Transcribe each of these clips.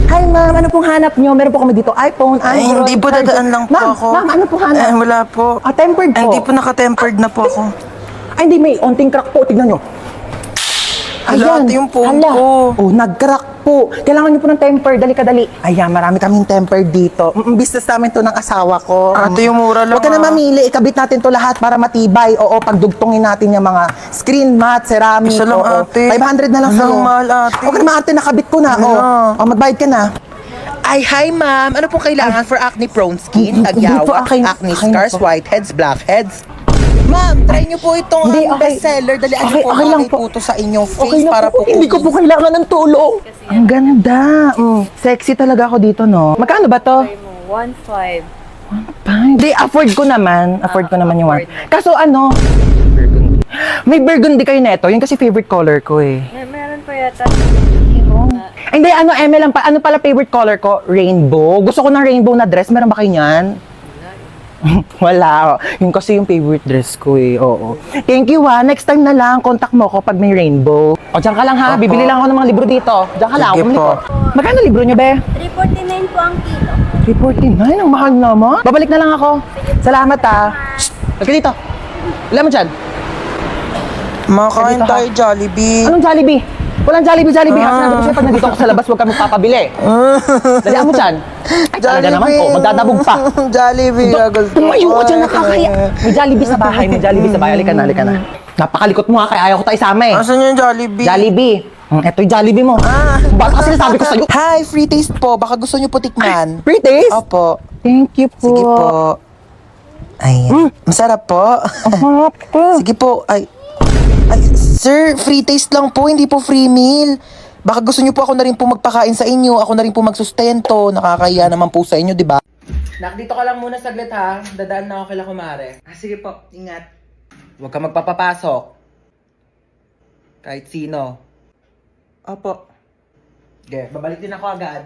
Hi ma'am, ano pong hanap nyo? Meron po kami dito iPhone, Ay, Android. hindi po, dadaan lang po Ma'am, ako. Ma'am, ano pong hanap? Wala po. Tempered po. Hindi po naka-tempered na po ako. Ay, hindi, may onting crack po. Tignan nyo. Hala, ate, yung phone hala. ko. Oh, nag-crack po. Kailangan nyo po ng temper. Dali ka, dali. Ayan, marami kaming temper dito. Business namin to ng asawa ko. Ate, yung mura lang. Huwag ka na mamili. Ikabit natin to lahat para matibay. Oo, pagdugtungin natin yung mga screen mat, ceramic. Isa lang, oo. ate. 500 na lang Ano, sa'yo. mahal, ate. Huwag ka na ate, nakabit ko na. Ano? Oh, magbayad ka na. Ay, hi ma'am. Ano pong kailangan for acne-prone skin, Hindi po, tagyawa, akin- acne akin scars, po. whiteheads, blackheads? Ma'am, try niyo po itong Hindi, okay. bestseller. Dalian Okay, niyo po okay lang okay po. po to sa inyong face Okay na para po. po Hindi ko po kailangan ng tulong. Ang ganda. Sexy talaga ako dito, no? Magkano ba to? 1.5. Hindi, afford ko naman. Afford ko naman yung one. Kaso ano? Burgundy. May burgundy kayo neto. Yun kasi favorite color ko eh. Meron pa yata. Ay, hindi, ano, Eme lang pa. Ano pala favorite color ko? Rainbow. Gusto ko ng rainbow na dress. Meron ba kayo niyan? Wala. Oh. Yun kasi yung favorite dress ko eh. Oo. Thank you ha. Next time na lang, contact mo ako pag may rainbow. O, dyan ka lang ha. Opo. Bibili lang ako ng mga libro dito. Dyan ka lang. Sige Bumili po. ko. Magkano libro nyo, be? 349 po ang kilo. 349? Ang mahal naman. Babalik na lang ako. Salamat ha. Shh! Halika dito. Wala mo dyan. Makain Dito, ha? tayo, Jollibee. Anong Jollibee? Walang Jollibee. Sinabi ko sa'yo, pag nandito ako sa labas, huwag kami papabili. Dalihan mo dyan. Ay, talaga naman po. Magdadabog pa. Jollibee. Tumayo ka dyan, nakakaya. May Jollibee sa bahay. May Jollibee sa bahay. Halika na, halika na. Napakalikot mo ha, kaya ayaw ko tayo isama eh. Asan yung Jollibee? Jollibee. Eto yung Jollibee mo. Ba't kasi nasabi ko sa'yo? Hi, free taste po. Baka gusto niyo po tikman. Free taste? Opo. Thank you po. Sige po. Ayan. Masarap po. Harap ko. Sige po. Ay, sir, free taste lang po, hindi po free meal. Baka gusto niyo po ako na rin po magpakain sa inyo, ako na rin po magsustento. Nakakahiya naman po sa inyo, di ba? Nak, dito ka lang muna saglit ha. Dadaan na ako kila kumare. Sige po, ingat. Huwag ka magpapapasok. Kahit sino. Opo. Okay, babalik din ako agad.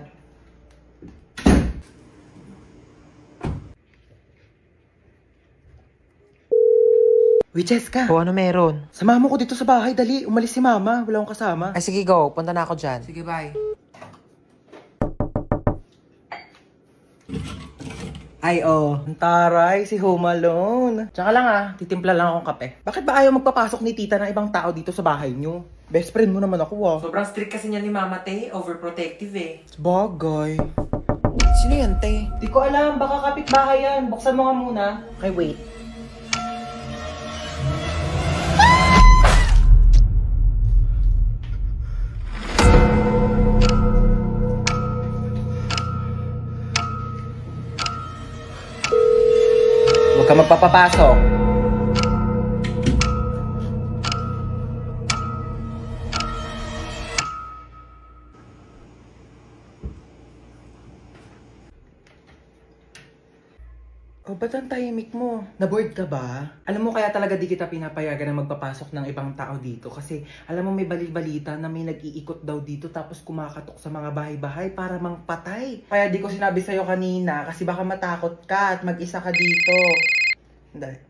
Uy, Jessica. O, ano meron? Samahan mo ko dito sa bahay. Dali, umalis si mama. Wala akong kasama. Ay, sige, go. Punta na ako dyan. Sige, bye. Ay, oh. Ang taray, si Home Alone. Tsaka lang ah, titimpla lang akong kape. Bakit ba ayaw magpapasok ni tita ng ibang tao dito sa bahay nyo? Best friend mo naman ako ah. Sobrang strict kasi niya ni Mama Te. Overprotective eh. Bagay. Sino yan, te? Di ko alam, baka kapitbahay yan. Buksan mo nga muna. Okay, wait. Huwag ka magpapapasok. O, ba't ang tahimik mo? Naboard ka ba? Alam mo kaya talaga di kita pinapayagan na magpapasok ng ibang tao dito kasi alam mo may bali-balita na may nag-iikot daw dito tapos kumakatok sa mga bahay-bahay para mangpatay. Kaya di ko sinabi sa'yo kanina kasi baka matakot ka at mag-isa ka dito. Dahil.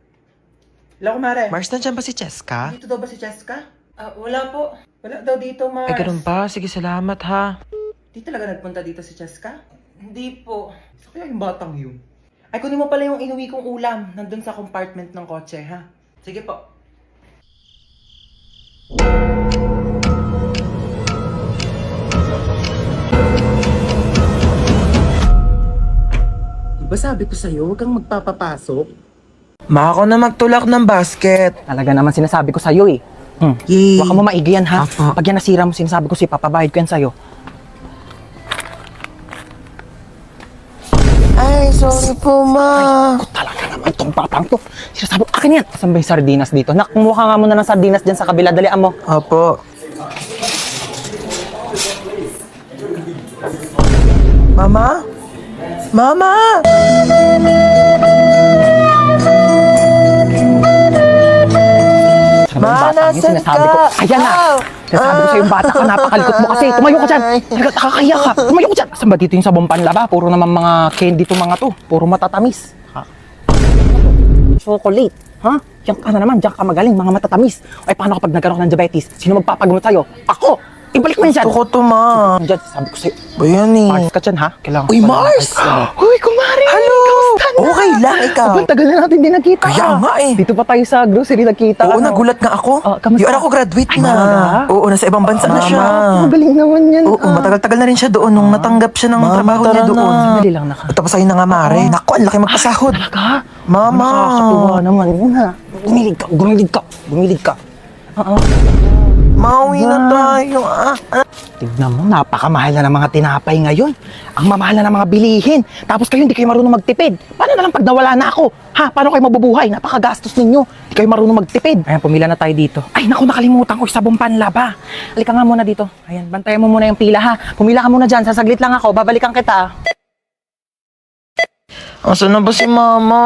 Hello, kumare. Mars, nandiyan ba si Cheska? Dito daw ba si Cheska? Wala po. Wala daw dito, Mars. Ay, ganun ba? Sige, salamat ha. Di talaga nagpunta dito si Cheska? Hindi po. So, kaya yung batang yun? Ay, kunin mo pala yung inuwi kong ulam. Nandun sa compartment ng kotse, ha? Sige po. Diba sabi ko sa'yo, huwag kang magpapapasok? Ma, ako na magtulak ng basket. Talaga naman sinasabi ko sa'yo eh. Yay. Huwag ka mo maigi yan ha. Apo. Pag yan nasira mo, sinasabi ko sa'yo, papabayad ko yan sa'yo. Ay, sorry po, Ma. Ako talaga naman itong batang to. Sinasabi ko, akin yan. Saan ba yung sardinas dito? Nak, kumuha nga muna ng sardinas dyan sa kabila. Dalian mo. Opo. Mama? Mama! Sabi yung batang yun, nasan sinasabi ko, ka? ayan na. Sinasabi ko sa'yo, bata ka, napakalikot mo kasi. Tumayo ka dyan. Talaga, nakakaya ka. Tumayo ka dyan. Saan ba dito yung sabong panlaba? Puro naman mga candy to mga to. Puro matatamis. Ha? Chocolate. Ha? Diyan ka na naman, diyan ka magaling, mga matatamis. Ay, paano kapag nagkaroon ng diabetes? Sino magpapagamot sa'yo? Ako! Ibalik mo yan dyan. Gusto ko to, ma. Dyan, sabi ko sa'yo. Ba yan eh? Mars ka dyan, ha? Kailangan Uy, ko pa Mars! ng- Uy, kumari! Hello! Kamusta na? Okay lang, ikaw. Abang, tagal na natin din nagkita. Kaya nga eh. Dito pa tayo sa grocery nagkita. Oo, ano? nagulat nga ako. Kamusta? Yung anak ko graduate Ay, na. talaga? Oo, nasa ibang bansa na siya. Magaling naman yan. Oo, matagal-tagal na rin siya doon nung natanggap siya ng trabaho niya doon. Dali lang naka. Tapos ayun na nga, Mare. Naku, ang laki magpasahod. Talaga? Mama. Nakakatuwa naman yun, ha? Gumilig ka. Oo. Mauwi na tayo. Tignan mo, napakamahal na ng mga tinapay ngayon. Ang mamahal na ng mga bilihin. Tapos kayo hindi kayo marunong magtipid. Paano na lang pag nawala na ako? Ha? Paano kayo mabubuhay? Napakagastos ninyo. Hindi kayo marunong magtipid. Ayan, pumila na tayo dito. Ay, naku, nakalimutan ko yung sabong panlaba. Halika nga muna dito. Ayan, bantayan mo muna yung pila, ha? Pumila ka muna dyan. Sasaglit lang ako. Babalikan kita. Asan na ba si Mama?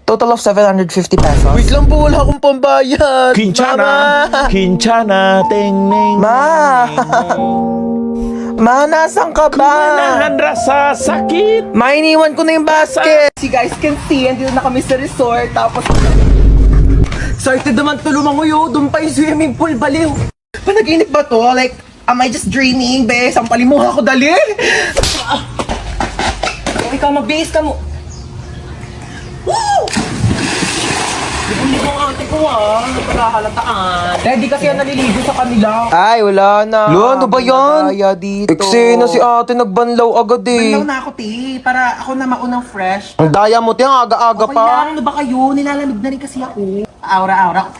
Total of 750 pesos. Wait lang po, wala akong pambayad. Kinchana, Kinchana, ting ning. Ma! Ma, nasan ka ba? Manahan rasa sakit. Ma, iniwan ko na yung basket. As you guys can see, andito na kami sa resort. Tapos, excited naman to lumangoy. Doon pa yung swimming pool, baliw. Panaginip ba to? Like, am I just dreaming, be? Sampalin mo ako, dali. Ikaw, mag-base ka mo. Woo! Ligo ang ate ko napakahalataan. Ready kasi yan naliligo sa kanila. Ay, wala na. Lo, ano ba yan? Kaya dito. Eksena si ate, nagbanlaw agad eh. Banlaw na ako, te. Para ako na maunang fresh. Ang daya mo, te, ang aga-aga Okay pa. lang, ano ba kayo? Nilalamig na rin kasi ako. Aura-aura.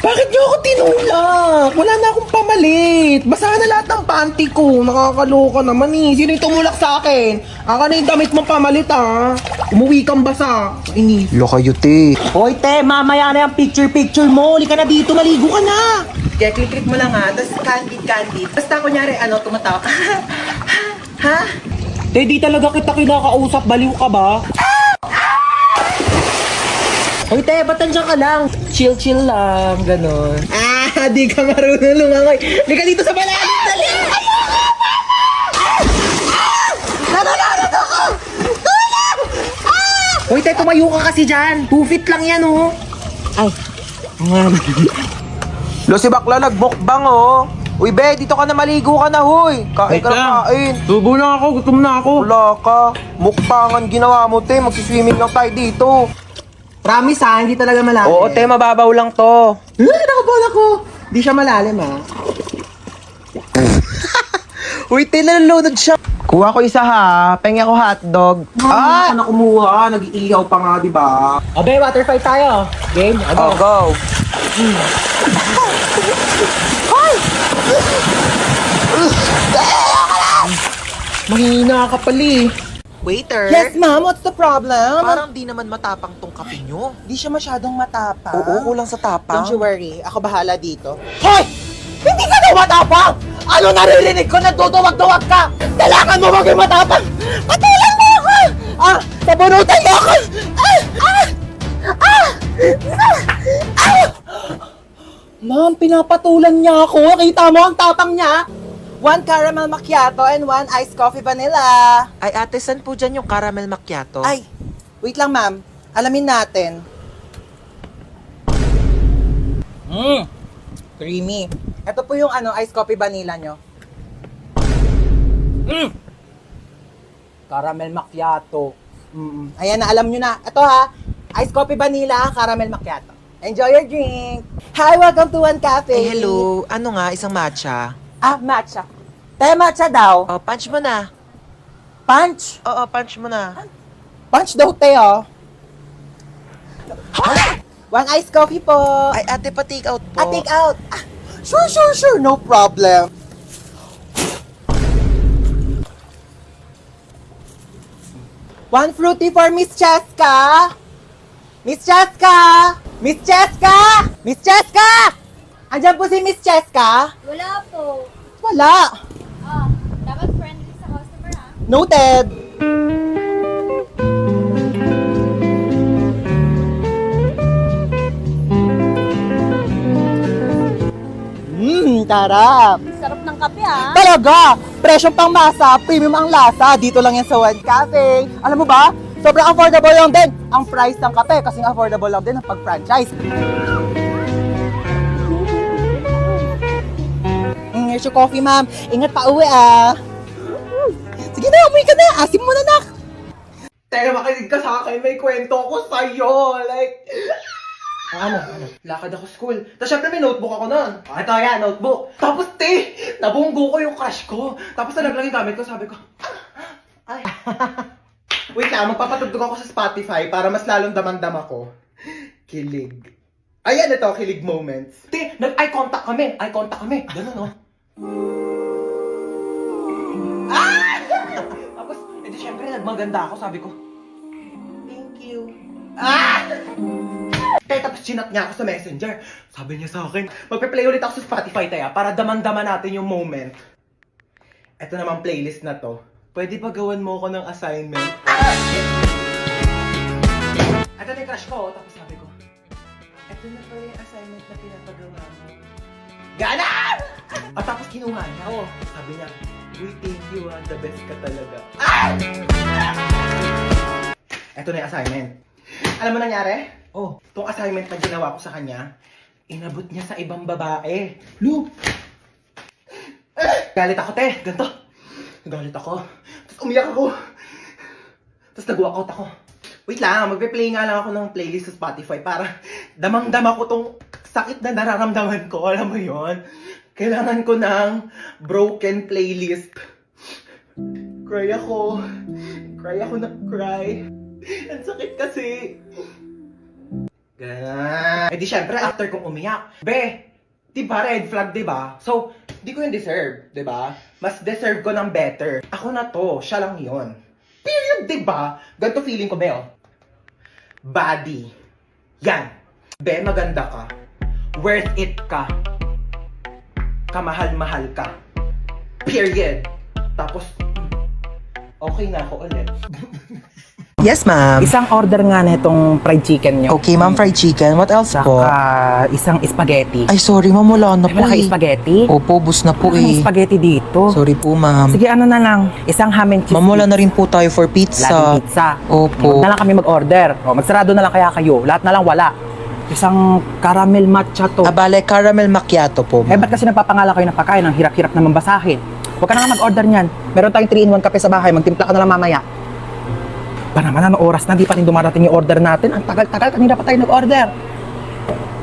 Bakit niyo ako tinulak? Wala na akong pamalit. Basa na lahat ng panty ko. Nakakaloka naman eh. Sino yung tumulak sa akin? Aka na yung damit mong pamalit ha. Umuwi kang basa. Inis. Lo kayo, te. Hoy te, mamaya na yung picture mo. Huli ka na dito, maligo ka na. Kaya click mo lang ha. Tapos candid. Basta kunyari, tumatawa ka. Ha? Te, di talaga kita kinakausap. Baliw ka ba? Hoy, te, ba't nandiyan ka lang? Chill lang, ganon. Di ka marunong lumangoy. Di ka dito sa malalim, dali! Nanananod ako! Tulong! Hoy, te, tumayo ka kasi dyan. 2 feet lang yan, oh. Ay. Lo, si Bakla nagmukbang, oh. Uy, be, dito ka na maligo ka na, huy. Kain ka na kain. Tubo na ako, gutom na ako. Wala ka. Mukbangan ginawa mo, te. Magsiswimming lang tayo dito. Promise ha, hindi talaga malalim. Oo, te, mababaw lang to. Nakabala ko. Di siya malalim ha. Uy, te, nalulunod siya. Kuha ko isa ha. Pengi ako hotdog. Ay! Ano kumuha? Nag-iihaw pa nga, di ba? Abe, water fight tayo. Game? Oh, go. Mahina ka pali. Waiter. Yes, ma'am. What's the problem? Parang di naman matapang tong kape nyo. Di siya masyadong matapang. Oo, kulang sa tapang. Don't you worry. Ako bahala dito. Hoy! Hindi ka daw matapang! Ano naririnig ko? Nagtutuwag-tuwag ka! Kailangan mo maging matapang! Patulan mo ako! Sabunutan mo ako! Ma'am, pinapatulan niya ako. Kita mo ang tapang niya. 1 caramel macchiato and 1 iced coffee vanilla. Ay, ate, saan po dyan yung caramel macchiato? Ay, wait lang ma'am. Alamin natin. Creamy. Ito po yung iced coffee vanilla nyo. Caramel macchiato. Ayan na, alam nyo na. Ito ha, iced coffee vanilla, caramel macchiato. Enjoy your drink. Hi, welcome to One Cafe. Ay, hello. Ano nga, isang matcha? Matcha. Tayo matcha daw. Oh, punch mo na. Punch. Oo, punch mo na. Punch daw, Teo. 1 iced coffee po. Ay, ate, pa-take out po. Take out. Sure. No problem. One fruity for Miss Cheska. Miss Cheska! Miss Cheska! Miss Cheska! Andiyan po si Miss Cheska? Wala po. Wala. Dapat friendly sa customer ha. Noted. Tarap. Sarap ng kape ha. Talaga! Presyong pang masa, premium ang lasa. Dito lang yan sa One Cafe. Alam mo ba, Sobrang affordable lang din ang price ng kape kasi affordable lang din ang pag-franchise. Here's your coffee, ma'am. Ingat pa uwi, ah. Sige na, umuwi ka na. Asim mo na, nak. Teka, makinig ka sa akin. May kwento ko sa'yo. Like, ano? Lakad ako school. Tapos syempre may notebook ako nun. Ito yan, notebook. Tapos nabunggo ko yung crush ko. Tapos nalaglag yung gamit ko, sabi ko, ay. Wait lang, magpapatugtog ako sa Spotify para mas lalong damandam ako. Kilig. Ayan ito, kilig moments. Nag-eye contact kami. Eye contact kami. Ganun, no? Tapos, edi syempre, nagmaganda ako. Sabi ko, thank you. Tapos chinat niya ako sa messenger. Sabi niya sa akin, magpe-play ulit ako sa Spotify tayo para daman-daman natin yung moment. Ito naman playlist na to. Pwede pa gawan mo ako ng assignment. Ito na yung crush ko. Tapos sabi ko, ito na pala yung assignment na pinapagawa mo. Ganon! At tapos kinuha niya ako. Sabi niya, uy, thank you ha. The best ka talaga. Ito na yung assignment. Alam mo nangyari? Oh, itong assignment na ginawa ko sa kanya, inabot niya sa ibang babae. Lu! Galit ako, te. Ganto. Galit ako. Tapos umiyak ako. Tapos nag-walkout ako. Wait lang, magpe-play nga lang ako ng playlist sa Spotify para damang-dama ko tong sakit na nararamdaman ko. Alam mo yon? Kailangan ko ng broken playlist. Cry ako. Cry ako na cry. Ang sakit kasi. Ganun. Eh di syempre, after kong umiyak, diba red flag, diba? So, di ko yung deserve, diba? Mas deserve ko ng better. Ako na to, siya lang yon. Period, diba? Ganito feeling ko, Beo. Body. Yan. Maganda ka. Worth it ka. Kamahal-mahal ka. Period. Tapos, okay na ako ulit. Yes, ma'am. Isang order nga na itong fried chicken nyo. Okay, ma'am, fried chicken. What else po? Saka isang spaghetti. Ay, sorry, ma'am. Wala na Ay, po wala kayo eh. spaghetti? Opo, bus na po Wala kang eh. spaghetti dito. Sorry po, ma'am. Sige, ano na lang. Isang ham and cheese. Ma'am, wala na rin po tayo for Laging pizza. pizza. Opo. Huwag na lang kami mag-order. O, magsarado na lang kaya kayo. Lahat na lang wala. Isang caramel matcha to. Abale, caramel macchiato po, Eh, ma'am. ba't kasi nagpapangalan kayo ng pagkain? Ang hirap-hirap naman basahin. Huwag ka na nga mag-order niyan. Meron tayong 3-in-1 kape sa bahay. Magtimpla ka na lang mamaya. Pa naman, anong oras na? Di pa rin dumarating yung order natin. Ang tagal-tagal. Kanina pa tayo nag-order.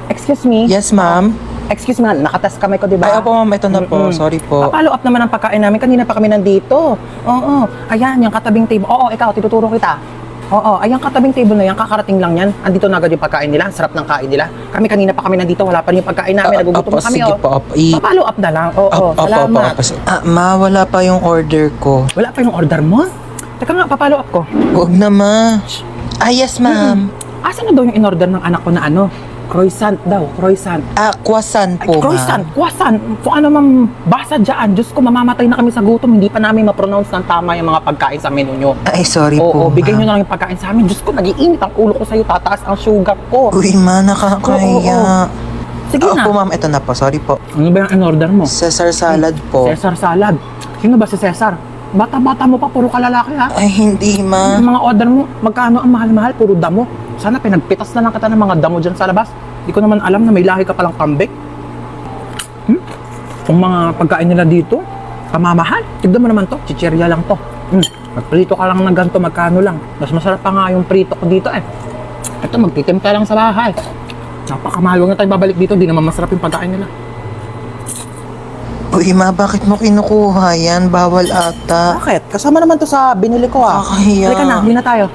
Excuse me? Yes, ma'am. Excuse me, nakatest kamay ko, di ba? Ay, opo, ma'am. Ito na po. Mm-mm. Sorry po. Follow up naman ang pagkain namin. Kanina pa kami nandito. Oo. Ayan, yung katabing table. Oo, ikaw, tinuturo kita. Oo, ayan katabing table na yan. Kakarating lang yan. Andito na agad yung pagkain nila. Ang sarap ng kain nila. Kami kanina pa kami nandito. Wala pa rin yung pagkain namin. Nagugutom na kami. Sige Oh. po, opo. Follow up na lang. Oo, salamat. Ma, wala pa yung order ko. Wala pa yung order mo? Teka nga, papalo up ko. Huwag na, ma. Ah, yes, ma'am. Asa na daw yung in-order ng anak ko na ano? Croissant daw, croissant. Ah, croissant Ay, po, croissant, ma'am. croissant. Kung ano mang basa dyan, Diyos ko, mamamatay na kami sa gutom. Hindi pa namin ma-pronounce ng tama yung mga pagkain sa menu nyo. Ay, sorry Oo, po, bigay nyo ma'am. na lang yung pagkain sa amin. Diyos ko, nag-iinit ang ulo ko sa'yo. Tataas ang sugar ko. Uy, ma, nakakaya. Sige na. Opo, ma'am. Ito na po. Sorry po. Ano ba yung in-order mo? Caesar salad po. Cesar salad. Sino ba si Cesar? Bata-bata mo pa, puro kalalaki ha. Ay, hindi, ma. Yung mga order mo, magkano ang mahal-mahal, puro damo. Sana pinagpitas na lang kita ng mga damo dyan sa labas. Hindi ko naman alam na may lahi ka palang kambing. Kung mga pagkain nila dito, kamamahal. Tignan mo naman to, chichirya lang to. Magprito ka lang ng ganito, magkano lang. Mas masarap pa nga yung prito ko dito eh. Ito, magtitimpa lang sa bahay. Napakamahal, huwag na tayo babalik dito, di naman masarap yung pagkain nila. Uy, ma, bakit mo kinukuha yan? Bawal ata. Bakit? Kasama naman to sa binili ko ah. Kakahiya. Halika na, hindi na tayo.